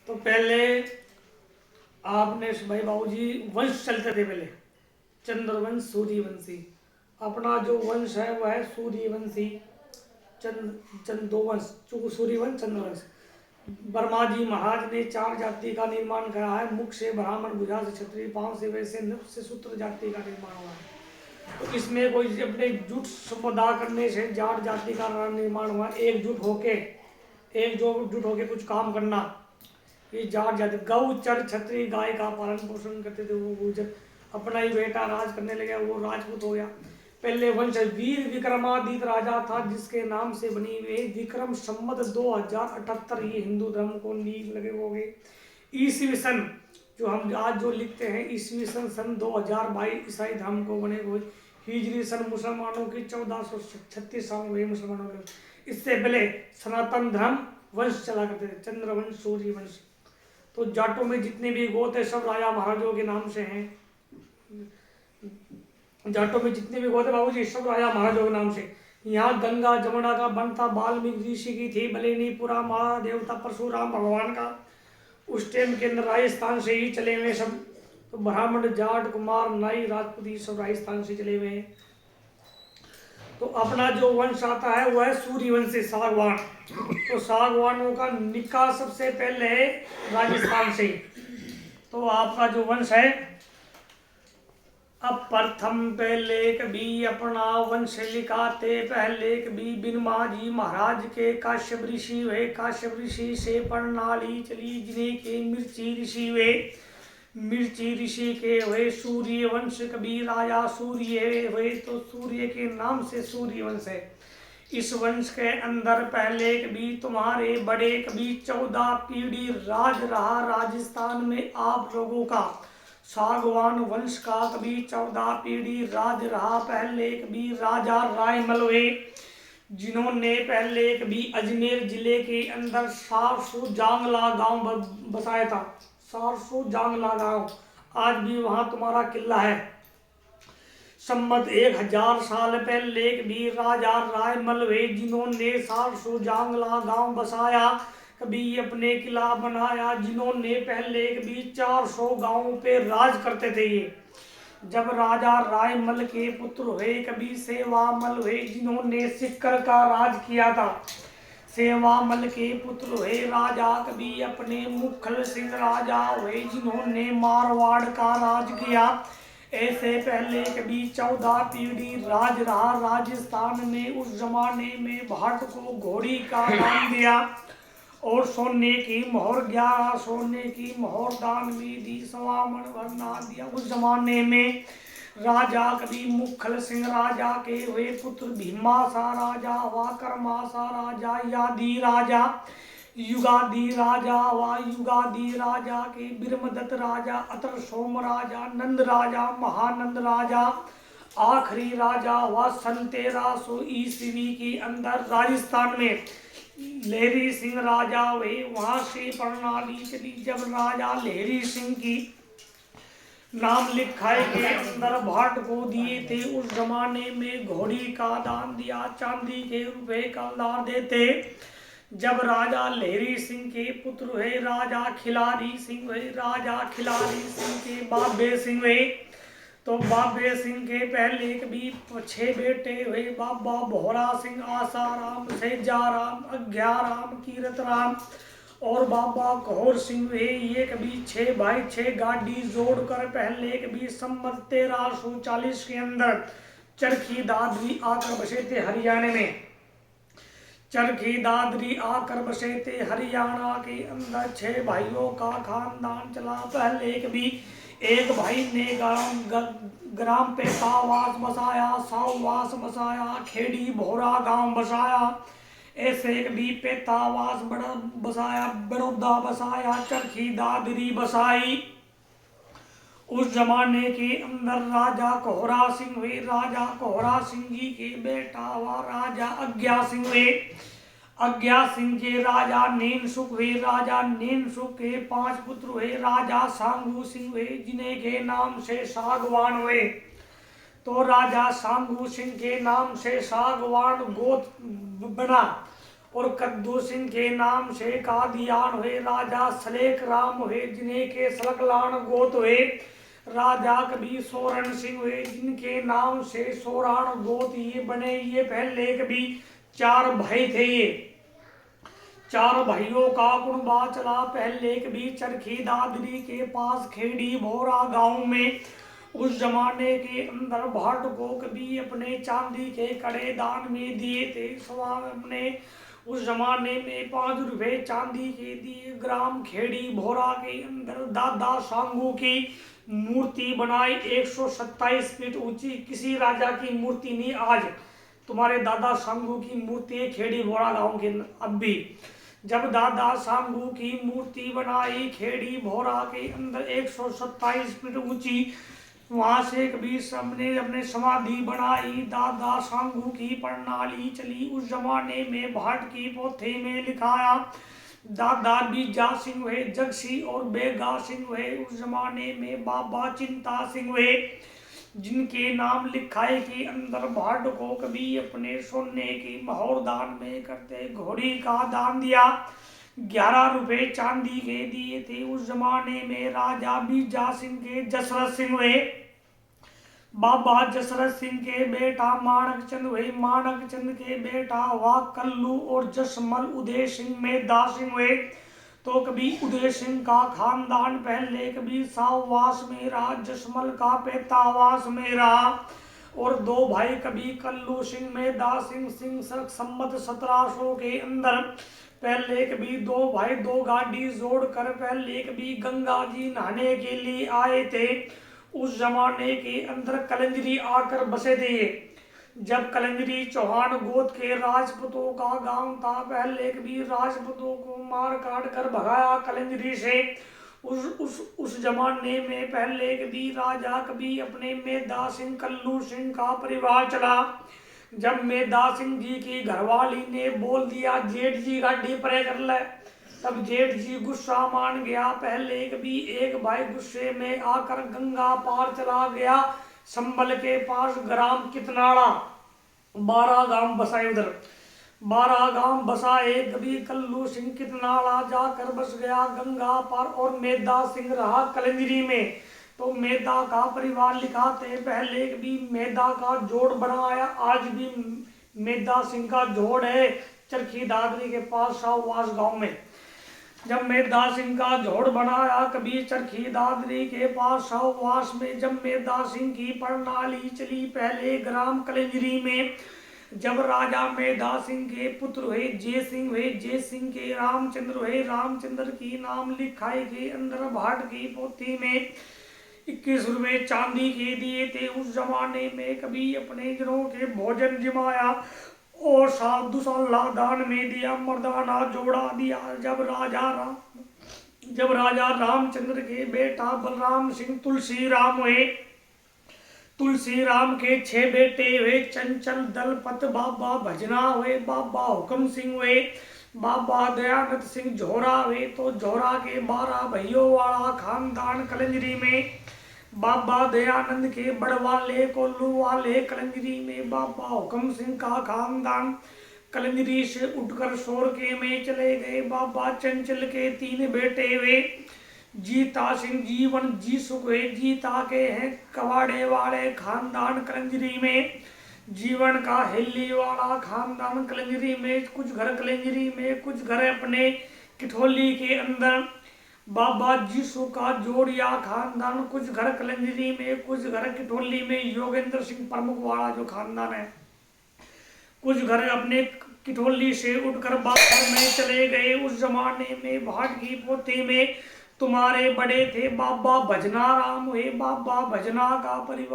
तो पहले आपने भाई बाबूजी वंश चलते थे पहले, चंद्रवंश सूर्यवंशी। अपना जो वंश है वह है सूर्यवंशी। दो वंश, सूर्यवंश चंद्रवंश। ब्रह्मा जी महाराज ने 4 जाति का निर्माण करा है। मुख से ब्राह्मण, भुजा से क्षत्रिय, पांव से वैश्य, नभ से शूद्र जाति का निर्माण हुआ है। तो इसमें कोई अपने जुट संपदा करने से जाट जाति का निर्माण हुआ। एकजुट होके कुछ काम करना, ये जाट जाति। गौ चर क्षत्रिय गाय का पालन पोषण करते थे वो गुर्जर। अपना ही बेटा राज करने लगा, वो राजपूत हो गया। पहले वंश वीर विक्रमादित्य राजा था, जिसके नाम से बनी हुई विक्रम संवत 2078 ये हिंदू धर्म को नींव लगे हो गए। ईस्वी सन जो हम आज जो लिखते हैं, ईस्वी सन 2022 ईसाई धर्म को बने हुए। हिजरी सन मुसलमानों की 1436 साल हुए मुसलमानों के। इससे पहले सनातन धर्म वंश चला करते थे, चंद्रवंश सूर्यवंश। तो जाटों में जितने भी गोत्र है सब राजा महाराजों के नाम से हैं। जाटों में जितने भी गोत्र बाबूजी सब राजा महाराजों के नाम से। यहाँ गंगा जमुना का वन था, वाल्मीकि ऋषि की थी, बलेनीपुरा महादेवता परशुराम भगवान का। उस टाइम के अंदर राजस्थान से ही चले हुए सब। तो ब्राह्मण, जाट, कुमार, नाई, राजपूती सब राजस्थान से चले हुए हैं। तो अपना जो वंश आता है वह है सूर्यवंशी, सागवान। तो सागवानों का निकाह सबसे पहले है राजस्थान से। तो आपका जो वंश है, अब प्रथम पहले कभी अपना वंश लिखाते पहले कभी बिनमा जी महाराज के काश्यप ऋषि हुए। काश्यप ऋषि से प्रणाली चली, जिन्हें के मिर्ची ऋषि हुए। मिर्ची ऋषि के हुए सूर्य वंश, कभी राजा सूर्य हुए। तो सूर्य के नाम से सूर्य वंश है। इस वंश के अंदर पहले कभी तुम्हारे बड़े कभी 14 पीढ़ी राज रहा राजस्थान में आप लोगों का। सागवान वंश का कभी 14 पीढ़ी राज रहा। पहले कभी राजा रायमल हुए, जिन्होंने पहले कभी अजमेर जिले के अंदर सारसू जांगला गांव बसाया था। सारसू जांगला गांव आज भी वहां तुम्हारा किला है। संमत 1000 साल पहले भी राजा रायमल हुए, जिन्होंने सारसू जांगला गांव बसाया। कभी अपने किला बनाया, जिन्होंने पहले कभी 400 गांवों पे राज करते थे ये। जब राजा रायमल के पुत्र हुए कभी सेवामल हुए, जिन्होंने सिक्कर का राज किया था। सेवामल के पुत्र हुए राजा कभी अपने मुखल सिंह राजा हुए, जिन्होंने मारवाड़ का राज किया। ऐसे पहले कभी 14 पीढ़ी राज रहा राजस्थान में। उस जमाने में भाट को घोड़ी का नाम दिया और सोने की मोहर 11 सोने की मोहर दान में दी, सवामन भरना दिया। उस जमाने में राजा कभी मुखल सिंह राजा के हुए पुत्र भीमासा राजा हुआ, कर्मासा राजा, यादी राजा, युगादि राजा हुआ। युगादि राजा के बिरमदत्त राजा, अतर सोम राजा, नंद राजा, महानंद राजा, आखिरी राजा हुआ 1300 ईस्वी के अंदर राजस्थान में लहरी सिंह राजा हुए। वहां से प्रणाली चली। जब राजा लहरी सिंह की नाम लिखाए के अंदर भाट को दिए थे। उस जमाने में घोड़ी का दान दिया, चांदी के रुपए का दान देते। जब राजा लहरी सिंह के पुत्र हुए राजा खिलारी सिंह हुए। राजा खिलारी सिंह के बाबे सिंह हुए। तो बाबे सिंह के पहले कभी 6 बेटे हुए। बाबा भोरा सिंह, आसाराम, सेजाराम, अज्ञाराम, कीरतराम और बाबा घोर सिंह हुए। ये कभी 6 भाई 6 गाड़ी जोड़कर पहले कभी संवत 1340 के अंदर चरखी दादरी आकर बसे थे हरियाणा में। चरखी दादरी आकर बसे थे हरियाणा के अंदर। 6 भाइयों का खानदान चला। पहले कभी एक भाई ने ग्राम पे सावास बसाया, सावास बसाया, खेड़ी भोरा गांव बसाया। ऐसे कभी पेतावास बड़ा बसाया, बड़ौदा बसाया, चरखी दादरी बसाई। उस जमाने के अंदर राजा कोहरा सिंह हुए। राजा कोहरा सिंह जी के बेटा हुआ राजा अज्ञा सिंह हुए। अज्ञा सिंह के राजा नैन सुख हुए। राजा नैन सुख के 5 पुत्र हुए। राजा सांगू सिंह हुए, जिन्हें के नाम से सागवान हुए। तो राजा सांगू सिंह के नाम से सागवान गोत्र बना। और कद्दू सिंह के नाम से कादियान हुए। राजा सलेख राम हुए जिन्हें के सलकलान गोत हुए। राजा कभी सोरण सिंह हुए जिनके नाम से सोराण गोत ये बने। ये पहले कभी 4 भाई थे। ये 4 भाइयों का कुनबा चला। पहले कभी चरखी दादरी के पास खेड़ी भोरा गांव में उस जमाने के अंदर भाट को कभी अपने चांदी के कड़े दान में दिए थे। सवाल अपने उस जमाने में 5 रुपए चांदी के दिए। ग्राम खेड़ी भोरा के अंदर दादा सांगू की मूर्ति बनाई 127 फीट ऊंची। किसी राजा की मूर्ति नहीं। आज तुम्हारे दादा सांगू की मूर्ति है खेड़ी भोरा गांव के अब भी। जब दादा सांगू की मूर्ति बनाई खेड़ी भोरा के अंदर 127 फीट ऊंची, वहां से कभी सबने अपने समाधि बनाई। दादा सांगू की प्रणाली चली। उस जमाने में भाट की पोथी में लिखाया। दादा बीजा सिंह हुए जगसी और बेगा सिंह हुए। उस जमाने में बाबा चिंता सिंह हुए जिनके नाम लिखाए के अंदर भाट को कभी अपने सोने की मोहर दान में करते। घोड़ी का दान दिया 11 रुपए चांदी के दिए थे। उस जमाने में राजा बीजा सिंह के जसरथ सिंह हुए। बाबा जसरथ सिंह के बेटा माणक चंद हुए। माणक चंद के बेटा हुआ कल्लू और जसमल उदय सिंह में दास सिंह हुए। तो कभी उदय सिंह का खानदान पहले कभी साहवास में रहा। जसमल का पेतावास में रहा। और 2 भाई कभी कल्लू सिंह में दास सिंह संमत 1700 के अंदर पहले कभी 2 भाई 2 गाड़ी जोड़कर पहले कभी गंगा जी नहाने के लिए आए थे। उस जमाने के अंदर कलंजरी आकर बसे थे। जब कलंजरी चौहान गोत के राजपूतों का गांव था। पहले कभी राजपूतों को मार काट कर भगाया कलंजरी से। उस जमाने में पहले कभी राजा कभी अपने मेधा सिंह कल्लू सिंह का परिवार चला। जब मेधा सिंह जी की घरवाली ने बोल दिया जेठ जी गाड़ी परे कर ले, तब जेठ जी गुस्सा मान गया। पहले कभी एक भाई गुस्से में आकर गंगा पार चला गया। संबल के पास ग्राम कितनाड़ा 12 गांव बसाए। उधर 12 गांव बसाए। कभी कल्लू सिंह कितनाड़ा जाकर बस गया गंगा पार। और मेधा सिंह रहा कलंजरी में। तो मेधा का परिवार लिखाते पहले कभी मेधा का जोड़ बनाया। आज भी मेधा सिंह का जोड़ है चरखी दादरी के पास साहवास गांव में। जब मेधा सिंह का जोड़ बनाया कभी चरखी दादरी के पास साहवास में। जब मेधा सिंह की प्रणाली चली पहले ग्राम कलंजरी में। जब राजा मेधा सिंह के पुत्र हुए जय सिंह हुए। जय सिंह के रामचंद्र हुए। रामचंद्र की नाम लिखाई के अंदर भाट की पोथी में 21 रुपए चांदी के दिए थे। उस जमाने में कभी अपने जनों के भोजन जिमाया और साधु सल्ला दान में दिया। मर्दाना जोड़ा दिया। जब राजा रामचंद्र के बेटा बलराम सिंह तुलसी राम हुए। तुलसी राम के 6 बेटे हुए। चंचल दलपत बाबा भजना हुए। बाबा हुक्म सिंह हुए। बाबा दयानंद सिंह झोरा हुए। तो झोरा के 12 भाइयों वाला खानदान कलंजरी में। बाबा दयानंद के बड़वाले कोल्लू वाले कलंजरी में। बाबा हुक्म सिंह का खानदान कलंजरी से उठकर सोरके में चले गए। बाबा चंचल के 3 बेटे हुए। जीता सिंह जीवन जी सुख हुए। जीता के हैं कवाड़े वाले खानदान कलंजरी में। जीवन का हिल्ली वाला खानदान कलंजरी में। कुछ घर कलंजरी में, कुछ घर अपने किठोली के अंदर। बाबा जीसु का जोड़िया खानदान कुछ घर कलंजरी में, कुछ घर किठोली में। योगेंद्र सिंह प्रमुख वाला जो खानदान है। कुछ घर अपने किठोली से उठकर बापर में चले गए। उस जमाने में भाट की पोथी में तुम्हारे बड़े थे बाबा भजना राम हुए। बाबा भजना का परिवार